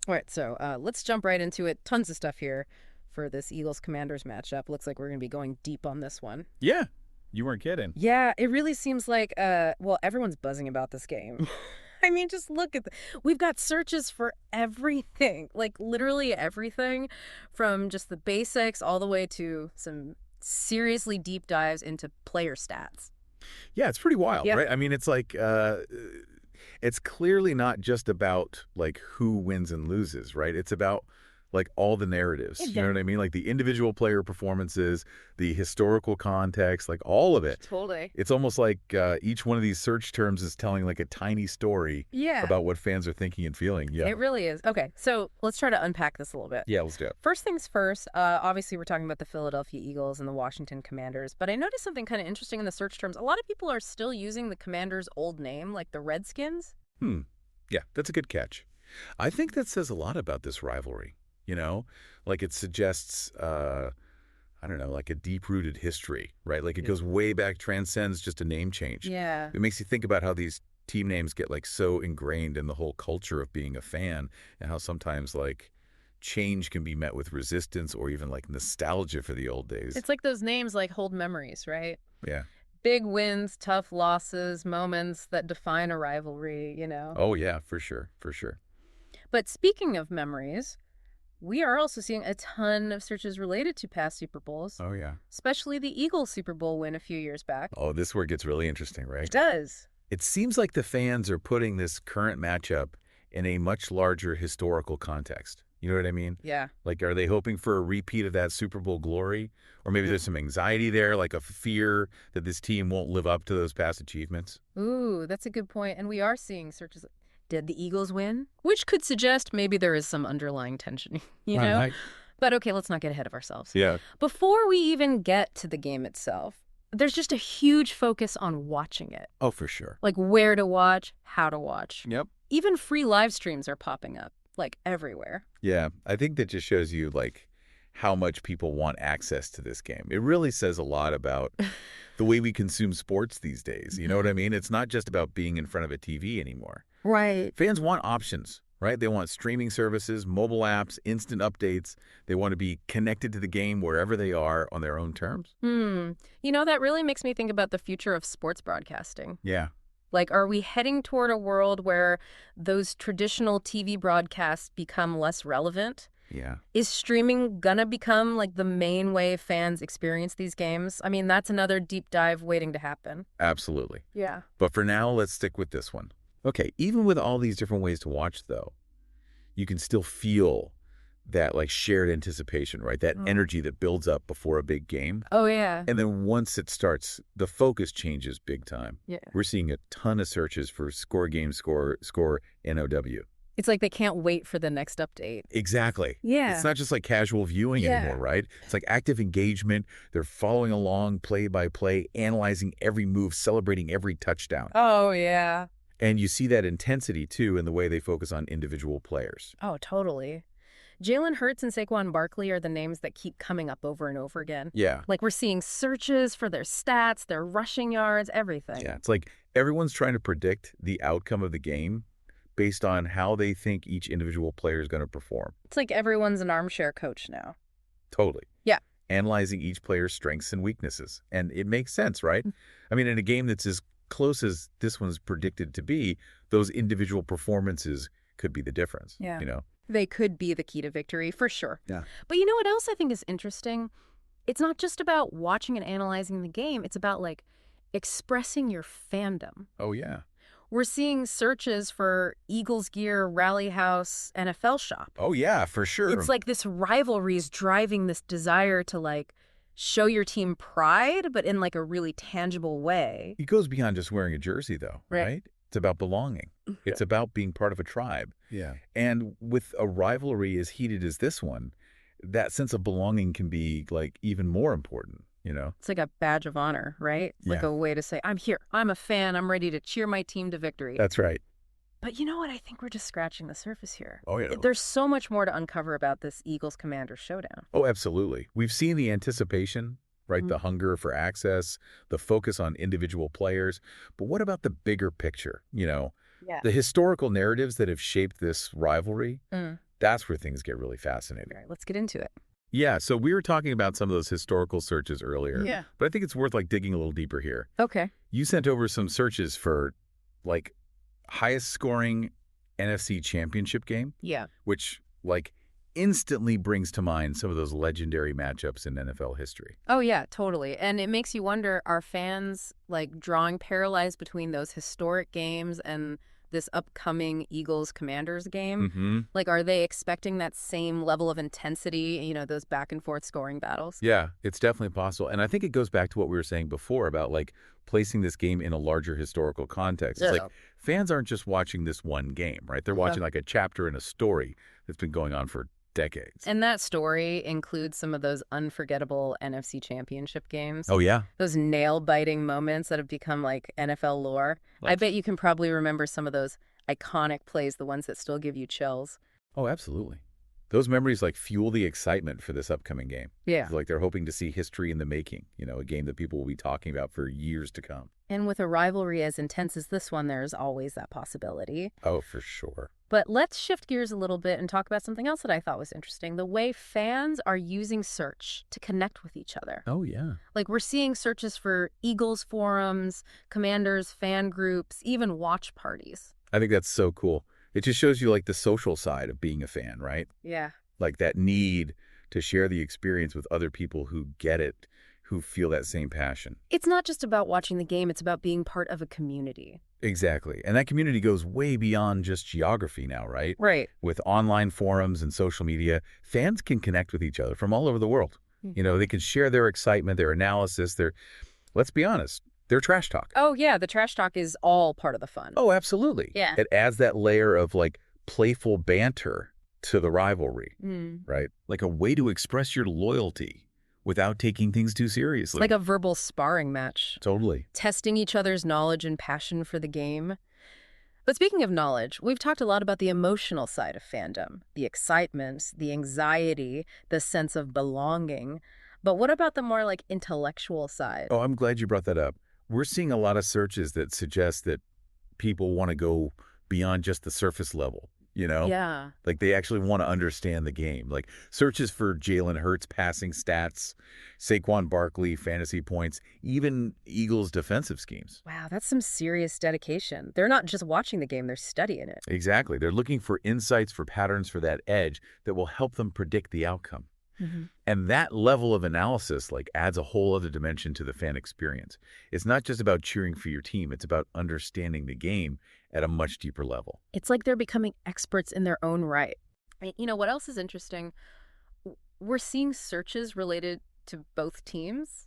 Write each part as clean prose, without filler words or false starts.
All right, so let's jump right into it. Tons of stuff here for this Eagles-Commanders matchup. Looks like we're going to be going deep on this one. Yeah, you weren't kidding. Yeah, it really seems like, well, everyone's buzzing about this game. I mean, just look at we've got searches for everything, like literally everything, from just the basics all the way to some seriously deep dives into player stats. Yeah, it's pretty wild, Yeah. right? I mean, it's like it's clearly not just about like who wins and loses, right? It's about like all the narratives. You know what I mean? Like the individual player performances, the historical context, like all of it. Totally. It's almost like each one of these search terms is telling like a tiny story Yeah. about what fans are thinking and feeling. Yeah. It really is. Okay, so let's try to unpack this a little bit. Yeah, let's do it. First things first, obviously we're talking about the Philadelphia Eagles and the Washington Commanders, but I noticed something kind of interesting in the search terms. A lot of people are still using the Commanders' old name, like the Redskins. Yeah, that's a good catch. I think that says a lot about this rivalry, you know? Like it suggests, I don't know, like a deep-rooted history, right? Like it goes way back, transcends just a name change. Yeah. It makes you think about how these team names get like so ingrained in the whole culture of being a fan and how sometimes like change can be met with resistance or even like nostalgia for the old days. It's like those names like hold memories, right? Yeah. Big wins, tough losses, moments that define a rivalry, you know? Oh, yeah, for sure. For sure. But speaking of memories, we are also seeing a ton of searches related to past Super Bowls, Oh, yeah. especially the Eagles Super Bowl win a few years back. Oh, this is where it gets really interesting, right? It does. It seems like the fans are putting this current matchup in a much larger historical context. You know what I mean? Yeah. Like, are they hoping for a repeat of that Super Bowl glory? Or maybe there's some anxiety there, like a fear that this team won't live up to those past achievements? Ooh, that's a good point. And we are seeing searches. Did the Eagles win? Which could suggest maybe there is some underlying tension, you know? Right. But okay, let's not get ahead of ourselves. Yeah. Before we even get to the game itself, there's just a huge focus on watching it. Oh, for sure. Like where to watch, how to watch. Yep. Even free live streams are popping up, like everywhere. Yeah, I think that just shows you, like, how much people want access to this game. It really says a lot about the way we consume sports these days. You know what I mean? It's not just about being in front of a TV anymore. Right. Fans want options, right? They want streaming services, mobile apps, instant updates. They want to be connected to the game wherever they are on their own terms. You know, that really makes me think about the future of sports broadcasting. Yeah. Like, are we heading toward a world where those traditional TV broadcasts become less relevant? Yeah. Is streaming gonna become like the main way fans experience these games? I mean, that's another deep dive waiting to happen. Absolutely. Yeah. But for now, let's stick with this one. Okay, even with all these different ways to watch, though, you can still feel that like shared anticipation, right? That energy that builds up before a big game. Oh, yeah. And then once it starts, the focus changes big time. Yeah. We're seeing a ton of searches for score, game, score, NOW. It's like they can't wait for the next update. Exactly. Yeah. It's not just like casual viewing anymore, right? It's like active engagement. They're following along play by play, analyzing every move, celebrating every touchdown. Oh, yeah. And you see that intensity, too, in the way they focus on individual players. Oh, totally. Jalen Hurts and Saquon Barkley are the names that keep coming up over and over again. Yeah. Like we're seeing searches for their stats, their rushing yards, everything. Yeah. It's like everyone's trying to predict the outcome of the game based on how they think each individual player is going to perform. It's like everyone's an armchair coach now. Totally. Yeah. Analyzing each player's strengths and weaknesses. And it makes sense, right? I mean, in a game that's as close as this one's predicted to be, those individual performances could be the difference. Yeah. You know? They could be the key to victory, for sure. Yeah. But you know what else I think is interesting? It's not just about watching and analyzing the game. It's about, like, expressing your fandom. Oh, yeah. We're seeing searches for Eagles gear, Rally House, NFL shop. Oh, yeah, for sure. It's like this rivalry is driving this desire to, like, show your team pride, but in, like, a really tangible way. It goes beyond just wearing a jersey, though, right? It's about belonging. It's about being part of a tribe. Yeah. And with a rivalry as heated as this one, that sense of belonging can be, like, even more important, you know? It's like a badge of honor, right? It's like a way to say, I'm here, I'm a fan, I'm ready to cheer my team to victory. That's right. But you know what? I think we're just scratching the surface here. Oh, yeah. There's so much more to uncover about this Eagles-Commanders showdown. Oh, absolutely. We've seen the anticipation, right? The hunger for access, the focus on individual players. But what about the bigger picture, you know? Yeah. The historical narratives that have shaped this rivalry, That's where things get really fascinating. All right, let's get into it. Yeah, so we were talking about some of those historical searches earlier. Yeah. But I think it's worth digging a little deeper here. Okay. You sent over some searches for highest scoring NFC championship game. Yeah. Which instantly brings to mind some of those legendary matchups in NFL history. Oh, yeah, totally. And it makes you wonder, are fans drawing parallels between those historic games and this upcoming Eagles-Commanders game? Mm-hmm. Are they expecting that same level of intensity, those back-and-forth scoring battles? Yeah, it's definitely possible. And I think it goes back to what we were saying before about placing this game in a larger historical context. It's fans aren't just watching this one game, right? They're watching a chapter in a story that's been going on for decades. And that story includes some of those unforgettable NFC championship games. Oh, yeah. Those nail-biting moments that have become NFL lore. I bet you can probably remember some of those iconic plays, the ones that still give you chills. Oh, absolutely. Those memories fuel the excitement for this upcoming game. Yeah. They're hoping to see history in the making, a game that people will be talking about for years to come. And with a rivalry as intense as this one, there's always that possibility. Oh, for sure. But let's shift gears a little bit and talk about something else that I thought was interesting. The way fans are using search to connect with each other. Oh, yeah. We're seeing searches for Eagles forums, Commanders fan groups, even watch parties. I think that's so cool. It just shows you the social side of being a fan, right? Yeah. That need to share the experience with other people who get it, who feel that same passion. It's not just about watching the game, it's about being part of a community. Exactly. And that community goes way beyond just geography now, right? Right. With online forums and social media, fans can connect with each other from all over the world. Mm-hmm. They can share their excitement, their analysis, let's be honest, their trash talk. Oh, yeah. The trash talk is all part of the fun. Oh, absolutely. Yeah. It adds that layer of playful banter to the rivalry, right? A way to express your loyalty without taking things too seriously. Like a verbal sparring match. Totally. Testing each other's knowledge and passion for the game. But speaking of knowledge, we've talked a lot about the emotional side of fandom, the excitement, the anxiety, the sense of belonging. But what about the more intellectual side? Oh, I'm glad you brought that up. We're seeing a lot of searches that suggest that people want to go beyond just the surface level, Yeah. They actually want to understand the game. Searches for Jalen Hurts passing stats, Saquon Barkley fantasy points, even Eagles defensive schemes. Wow, that's some serious dedication. They're not just watching the game, they're studying it. Exactly. They're looking for insights, for patterns, for that edge that will help them predict the outcome. Mm-hmm. And that level of analysis adds a whole other dimension to the fan experience. It's not just about cheering for your team. It's about understanding the game at a much deeper level. It's like they're becoming experts in their own right. What else is interesting? We're seeing searches related to both teams.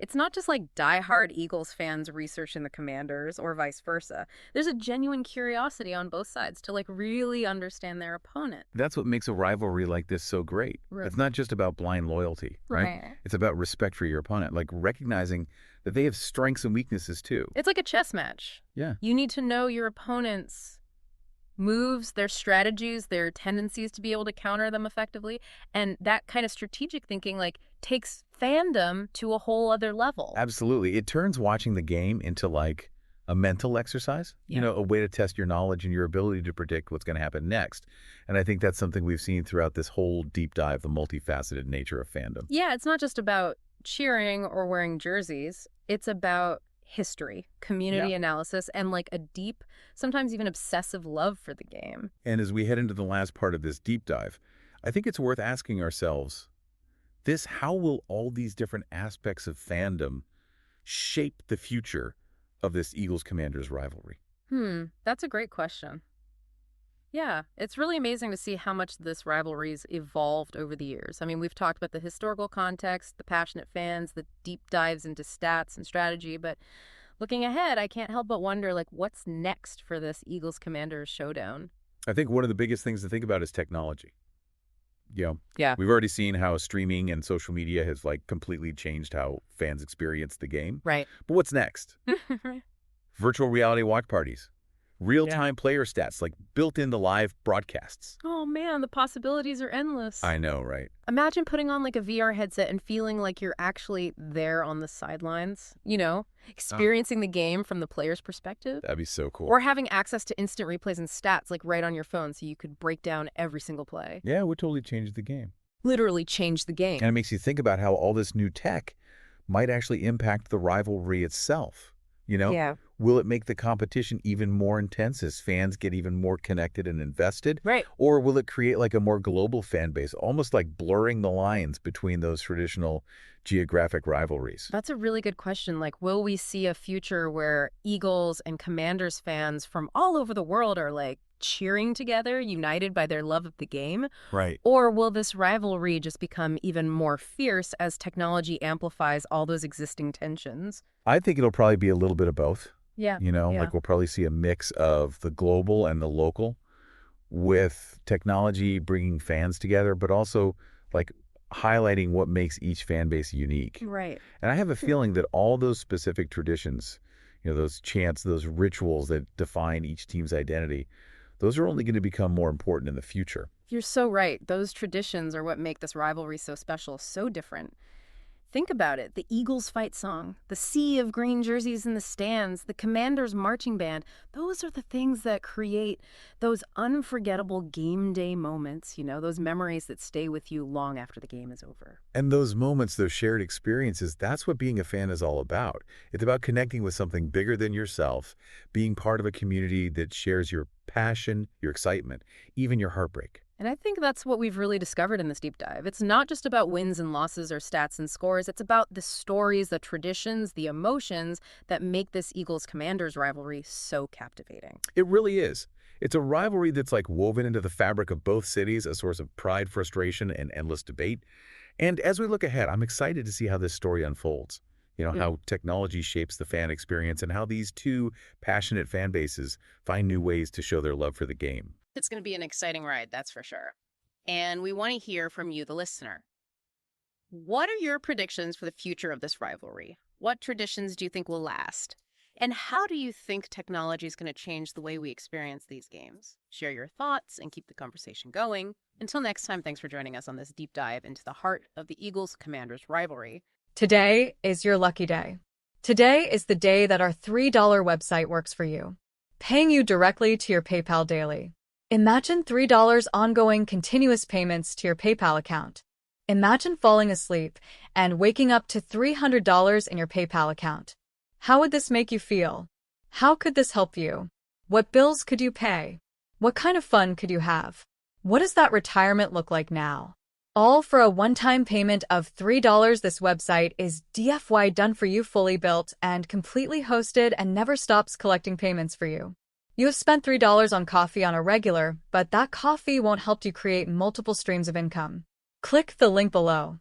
It's not just diehard Eagles fans researching the Commanders or vice versa. There's a genuine curiosity on both sides to really understand their opponent. That's what makes a rivalry like this so great. Right. It's not just about blind loyalty, right? It's about respect for your opponent, recognizing that they have strengths and weaknesses too. It's like a chess match. Yeah. You need to know your opponent's moves, their strategies, their tendencies to be able to counter them effectively. And that kind of strategic thinking takes fandom to a whole other level. Absolutely. It turns watching the game into a mental exercise, a way to test your knowledge and your ability to predict what's going to happen next. And I think that's something we've seen throughout this whole deep dive, the multifaceted nature of fandom. Yeah, it's not just about cheering or wearing jerseys. It's about history, community analysis, and a deep, sometimes even obsessive love for the game. And as we head into the last part of this deep dive, I think it's worth asking ourselves how will all these different aspects of fandom shape the future of this Eagles-Commanders rivalry? That's a great question. Yeah, it's really amazing to see how much this rivalry's evolved over the years. We've talked about the historical context, the passionate fans, the deep dives into stats and strategy, but looking ahead, I can't help but wonder, what's next for this Eagles-Commanders showdown? I think one of the biggest things to think about is technology. Yeah. We've already seen how streaming and social media has completely changed how fans experience the game. Right. But what's next? Virtual reality watch parties, Yeah. real-time player stats, like built into live broadcasts. Oh man, the possibilities are endless. I know, right? Imagine putting on like a VR headset and feeling like you're actually there on the sidelines, Oh, experiencing the game from the player's perspective. that'd be so cool. Or having access to instant replays and stats like right on your phone so you could break down every single play. Yeah, it would totally change the game. Literally change the game. And it makes you think about how all this new tech might actually impact the rivalry itself. You know, Yeah. will it make the competition even more intense as fans get even more connected and invested? Right. Or will it create like a more global fan base, almost like blurring the lines between those traditional geographic rivalries? That's a really good question. Like, will we see a future where Eagles and Commanders fans from all over the world are like cheering together, united by their love of the game? Right. Or will this rivalry just become even more fierce as technology amplifies all those existing tensions? I think it'll probably be a little bit of both. Yeah. Like we'll probably see a mix of the global and the local with technology bringing fans together, but also like highlighting what makes each fan base unique. Right. And I have a feeling that all those specific traditions, those chants, those rituals that define each team's identity, those are only going to become more important in the future. You're so right. Those traditions are what make this rivalry so special, so different. Think about it. The Eagles fight song, the sea of green jerseys in the stands, the Commanders marching band. Those are the things that create those unforgettable game day moments, those memories that stay with you long after the game is over. And those moments, those shared experiences, that's what being a fan is all about. It's about connecting with something bigger than yourself, being part of a community that shares your passion, your excitement, even your heartbreak. And I think that's what we've really discovered in this deep dive. It's not just about wins and losses or stats and scores. It's about the stories, the traditions, the emotions that make this Eagles-Commanders rivalry so captivating. It really is. It's a rivalry that's like woven into the fabric of both cities, a source of pride, frustration, and endless debate. And as we look ahead, I'm excited to see how this story unfolds. How technology shapes the fan experience and how these two passionate fan bases find new ways to show their love for the game. It's going to be an exciting ride, that's for sure. And we want to hear from you, the listener. What are your predictions for the future of this rivalry? What traditions do you think will last? And how do you think technology is going to change the way we experience these games? Share your thoughts and keep the conversation going. Until next time, thanks for joining us on this deep dive into the heart of the Eagles-Commanders rivalry. Today is your lucky day. Today is the day that our $3 website works for you, paying you directly to your PayPal daily. Imagine $3 ongoing continuous payments to your PayPal account. Imagine falling asleep and waking up to $300 in your PayPal account. How would this make you feel? How could this help you? What bills could you pay? What kind of fun could you have? What does that retirement look like now? All for a one-time payment of $3. This website is DFY done for you, fully built and completely hosted, and never stops collecting payments for you. You have spent $3 on coffee on a regular, but that coffee won't help you create multiple streams of income. Click the link below.